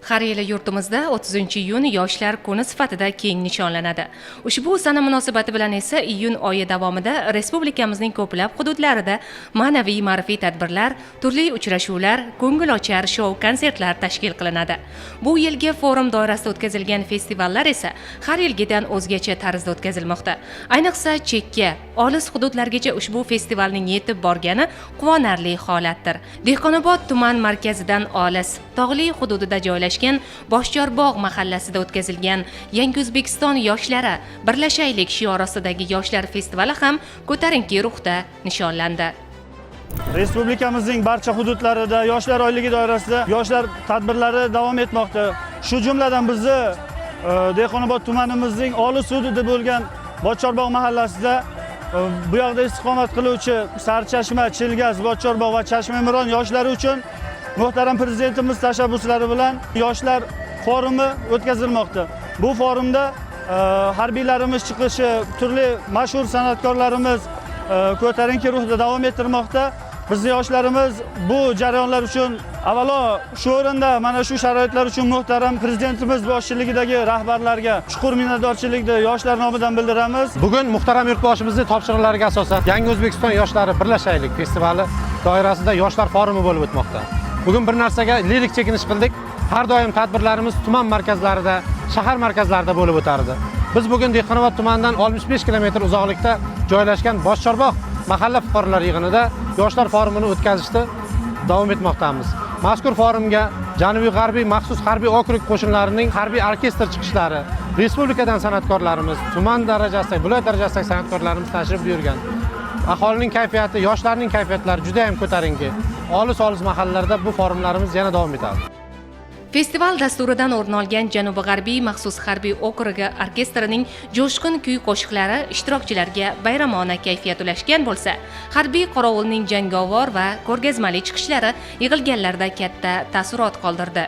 Har yili yurtimizda 30-iyun yoshlar kuni sifatida keng nishonlanadi. Ushbu sana munosabati bilan esa iyun oyi davomida respublikamizning ko'plab hududlarida ma'naviy ma'rifiy tadbirlar, turli uchrashuvlar, ko'ngilochar shou-konsertlar tashkil qilinadi. Bu yilgi forum doirasida o'tkazilgan festivallar esa har yilgidan o'zgacha tarzda o'tkazilmoqda. Ayniqsa chekka, olis hududlargacha ushbu festivalning yetib borgani quvonarli holatdir. Dehqonobod tuman markazidan olis, tog'li hududida joylashgan Boshchorbog' mahallasida o'tkazilgan Yangi O'zbekiston yoshlari birlashaylik shiori ostidagi yoshlar festivali ham ko'tarinki ruhda nishonlandi. Respublikamizning barcha hududlarida yoshlar oyligi doirasida yoshlar tadbirlari davom etmoqda. Shu jumladan bizni Dehqonobod tumanimizning olis hududi bo'lgan Boshchorbog' mahallasida bu yoqda istiqomat qiluvchi Sarchashma, Chilgaz, Boshchorbog' va Chashmamiron yoshlari uchun muhtaram prezidentimiz tashabbuslari bilan yoshlar forumi o'tkazilmoqda. Bu forumda harbiylarimiz chiqishi, turli mashhur san'atkorlarimiz ko'tarinki ruhda davom ettirmoqda. Bizning yoshlarimiz bu jarayonlar uchun avvalo shu o'rinda mana shu sharoitlar uchun muhtaram prezidentimiz boshchiligidagi rahbarlarga chuqur minnatdorchilikni yoshlar nomidan bildiramiz. Bugun muhtaram yurtboshimizning topshiriqlariga asosan Yangi O'zbekiston yoshlari birlashaylik festivali doirasida yoshlar forumi bo'lib o'tmoqda. Bugun bir narsaga lirik chekinish qildik. Har doim tadbirlarimiz tuman markazlarida, shahar markazlarida bo'lib o'tardi. Biz bugun Dehqonobod tumanidan 65 km uzoqlikda joylashgan Boshchorbog' mahalla fuqarolar yig'inida yoshlar forumini o'tkazishda davom etmoqdamiz. Mazkur forumga Janubiy-g'arbiy maxsus harbiy okrug qo'shinlarining harbiy orkestr chiqishlari, respublikadan san'atkorlarimiz, tuman darajasidagi, viloyat darajasidagi san'atkorlarimiz tashrif buyurgan. Aholining kayfiyati, yoshlarning kayfiyatlari juda ham ko'tarinki. Olis mahallalarda bu forumlarimiz yana davom etadi. Festival dasturidan o'rin olgan Janubi-g'arbiy maxsus harbiy okrugi orkestrining jo'shqin kuy-qo'shiqlari ishtirokchilarga bayramona kayfiyat ulashgan bo'lsa, harbiy qorovulning jangovar va ko'rgazmali chiqishlari yig'ilganlarda katta taassurot qoldirdi.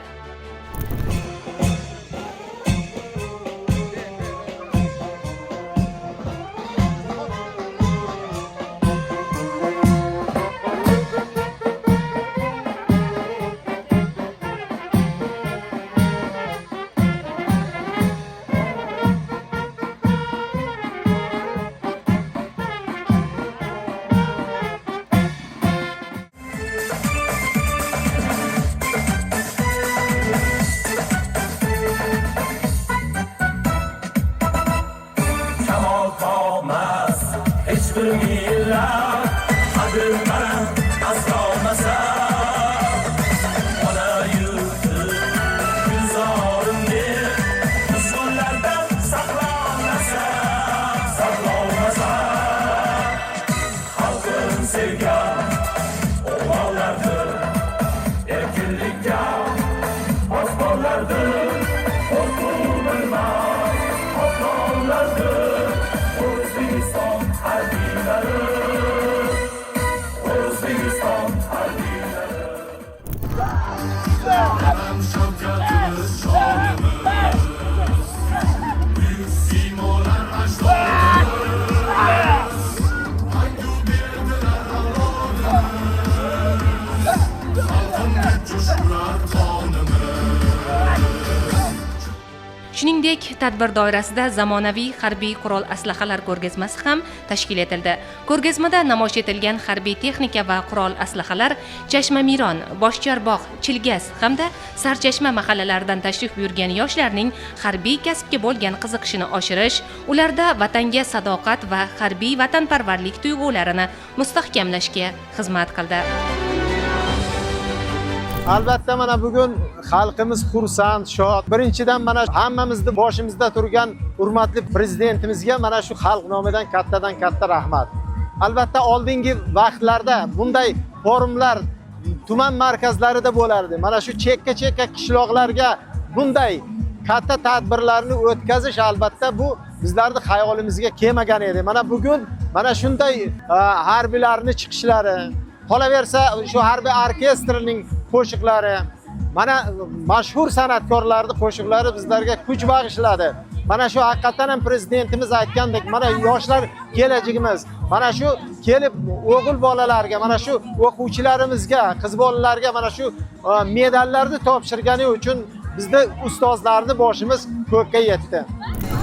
Shuningdek, tadbir doirasida zamonaviy harbiy qurol aslahalar ko'rgazmasi ham tashkil etildi. Ko'rgazmada namoyish etilgan harbiy texnika va qurol aslahalar Chashmamiron, Boshchorbog', Chilgaz hamda Sarchashma mahallalaridan tashrif buyurgan yoshlarning harbiy kasbga bo'lgan qiziqishini oshirish, ularda vatanga sadoqat va harbiy vatanparvarlik tuyg'ularini mustahkamlashga xizmat qildi. Albatta mana bugun xalqimiz xursand, shod. Birinchidan mana hammamizning boshimizda turgan hurmatli prezidentimizga mana shu xalq nomidan kattadan katta rahmat. Albatta oldingi vaqtlarda bunday forumlar tuman markazlarida bo'lardi. Mana shu chekka qishloqlarga bunday katta tadbirlarni o'tkazish albatta bu bizlarning xayolimizga kelmagan edi. Mana bugun mana shunday harbiylarning chiqishlari, qolaversa shu harbiy orkestrning qo'shiqlari, mana mashhur san'atkorlarning qo'shiqlari bizlarga kuch bag'ishladi. Mana shu haqiqatan ham prezidentimiz aytgandek, mana yoshlar kelajagimiz. Mana shu kelib o'g'il bolalarga, mana shu o'quvchilarimizga, qiz bolalarga mana shu medallarni topshirgani uchun bizda ustozlarni boshimiz ko'kka yetdi.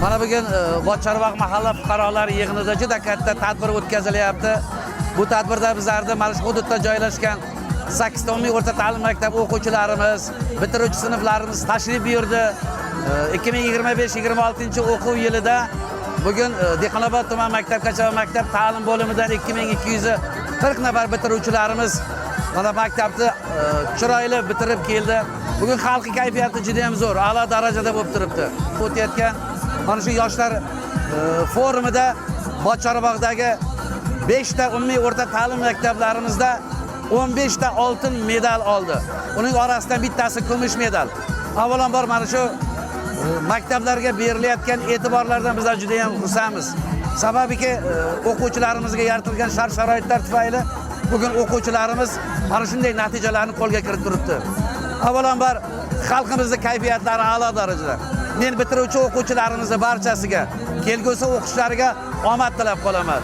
Mana bugun Bochorboq mahalla fuqarolari yig'inida juda katta tadbir o'tkazilyapti. Bu tadbirda bizlarda mana shu hududda joylashgan 8 ta umumiy o'rta ta'lim maktabi o'quvchilarimiz, bitiruvchi sinflarimiz tashrif buyurdi. 2025-26 o'quv yilida bugun Dehqonobod tuman maktabgacha va maktab ta'lim bo'limidan 2240 nafar bitiruvchilarimiz mana maktabni chiroyli bitirib keldi. Bugun xalqi kayfiyati juda ham zo'r, a'lo darajada bo'lib turibdi. O'tayotgan mana shu yoshlar forumida Bochorboqdagi 5 ta umumiy o'rta ta'lim maktablarimizda 15 ta oltin medal oldi. Uning orasidan bittasi kumush medal. Avvalambor mana shu maktablarga berilayotgan e'tiborlardan bizlar juda ham xursandmiz. Sababiki o'quvchilarimizga yaratilgan shart-sharoitlar tufayli bugun o'quvchilarimiz mana shunday natijalarni qo'lga kiritib turibdi. Avvalambor xalqimizning kayfiyatlari a'lo darajada. Men bitiruvchi o'quvchilarimizni barchasiga kelgusi o'qishlariga omad tilab qolaman.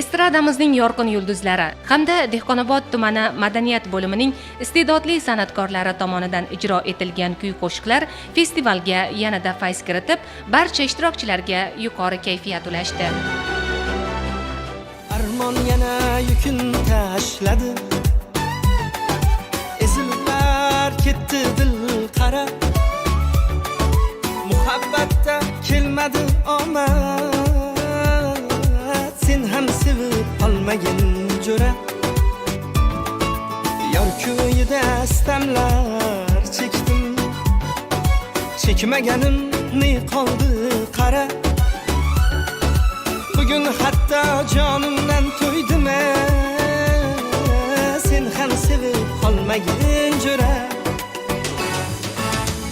Estradamizning yorqin yulduzlari hamda Dehqonobod tumani madaniyat bo'limining iste'dodli san'atkorlari tomonidan ijro etilgan kuy-qo'shiqlar festivalga yanada fayz kiritib, barcha ishtirokchilarga yuqori kayfiyat ulashdi. Armon yana yukun tashladi. Ezillar ketdi dil qara. Muhabbatda kelmadi omad. Sen ham sevib olmagin jo'ra. Yor ko'yida istamlar chekdim. Chekmaganim ne qoldi qara. Bugun hatto jonimdan to'ydim. Sen ham sevib qolmagin jo'ra.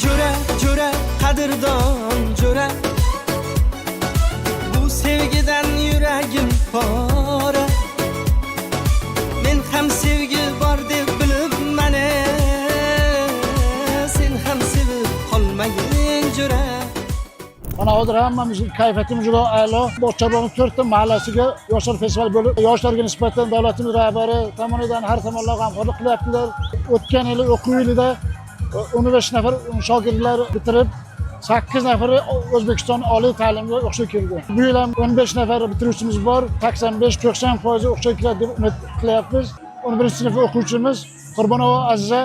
Jo'ra, jo'ra, qadrdon jo'ra. Bu sevgidan yuragim pora. Men ham sevgi bor deb bilib mana. Sen ham sevib qolmagin jo'ra. Mana hozir hammamizning kayfiyatimiz juda a'lo. Bochorboqning 4 ta mahallasiga yoshlar festivali bo'lib, yoshlarga nisbatan davlatimiz rahbari tomonidan har tomonlama g'amxo'rlik qilyaptilar. O'tgan yil o'quv yilida 15 nafar shogirdlar bitirib, 8 nafari O'zbekiston oliy ta'limga o'qishga kirdi. Bu yil ham 15 nafar bitiruvchimiz bor. 85-90% o'qishga kiradi deb umid qilyapmiz. 11-sinf o'quvchimiz Qurbonova Aziza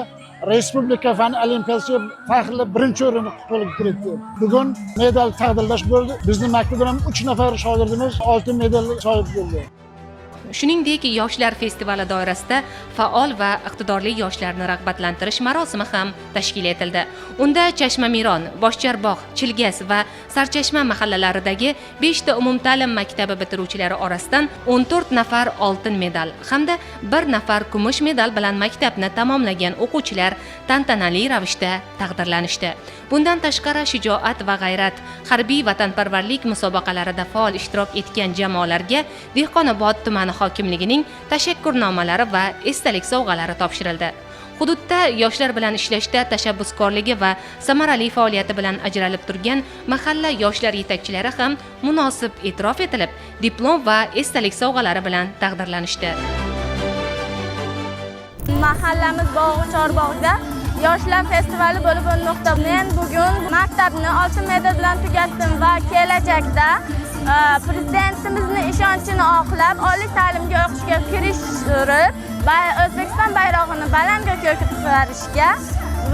Respublika fan olimpiadasiga faxrli birinchi o'rinni qo'lga kiritdi. Bugun medal taqdirlash bo'ldi. Bizning maktabdan ham 3 nafar shogirdimiz oltin medal sohib bo'ldi. Shuningdek, yoshlar festivali doirasida faol va iqtidorli yoshlarni rag'batlantirish marosimi ham tashkil etildi. Unda Chashmamiron, Boshcharbog', Chilgas va Sarchashma mahallalaridagi 5 ta umumta'lim maktabi bitiruvchilari orasidan 14 nafar oltin medal hamda 1 nafar kumush medal bilan maktabni tamomlagan o'quvchilar tantanali ravishda taqdirlanishdi. Bundan tashqari shijoat va g'ayrat, harbiy vatanparvarlik musobaqalarida faol ishtirok etgan jamoalarga Dehqonobod tumani hokimligining tashakkurnomalari va esdalik sovg'alari topshirildi. Hududda yoshlar bilan ishlashda tashabbuskorligi va samarali faoliyati bilan ajralib turgan mahalla yoshlar yetakchilari ham munosib e'tirof etilib, diplom va esdalik sovg'alari bilan taqdirlanishdi. Mahallamiz Bochorboqda yoshlar festivali bo'lib o'tmoqda. Men bugun maktabni oltin medal bilan tugatdim va kelajakda prezidentimizning ishonchini oqlab, oliy ta'limga o'qishga kirishib, O'zbekiston bayrog'ini balandga ko'tarishga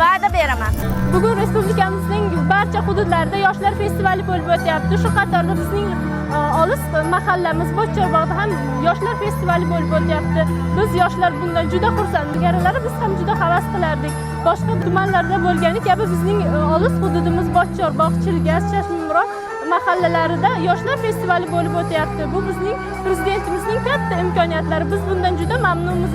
va'da beraman. Bugun respublikamizning barcha hududlarida yoshlar festivali bo'lib o'tyapti. Shu qatorda bizning olis mahallamiz Bochorboqda ham yoshlar festivali bo'lib o'tyapti. Biz yoshlar bundan juda xursand. Ilgarilari biz ham juda havas qilardik. Boshqa tumanlarda bo'lgani kabi bizning olis hududimiz Bochorboq, Chilgas, Chashmamiron mahallalarida yoshlar festivali bo'lib o'tyapti. Bu bizning prezidentimizning katta imkoniyatlari. Biz bundan juda mamnunmiz.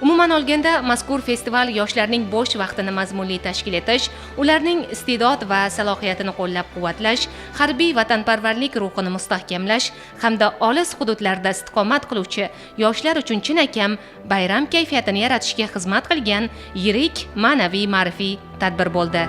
Umuman olganda, mazkur festival yoshlarning bo'sh vaqtini mazmunli tashkil etish, ularning iste'dod va salohiyatini qo'llab-quvvatlash, harbiy vatanparvarlik ruhini mustahkamlash hamda olis hududlarda istiqomat qiluvchi yoshlar uchun chinakam bayram kayfiyatini yaratishga xizmat qilgan yirik ma'naviy-ma'rifiy tadbir bo'ldi.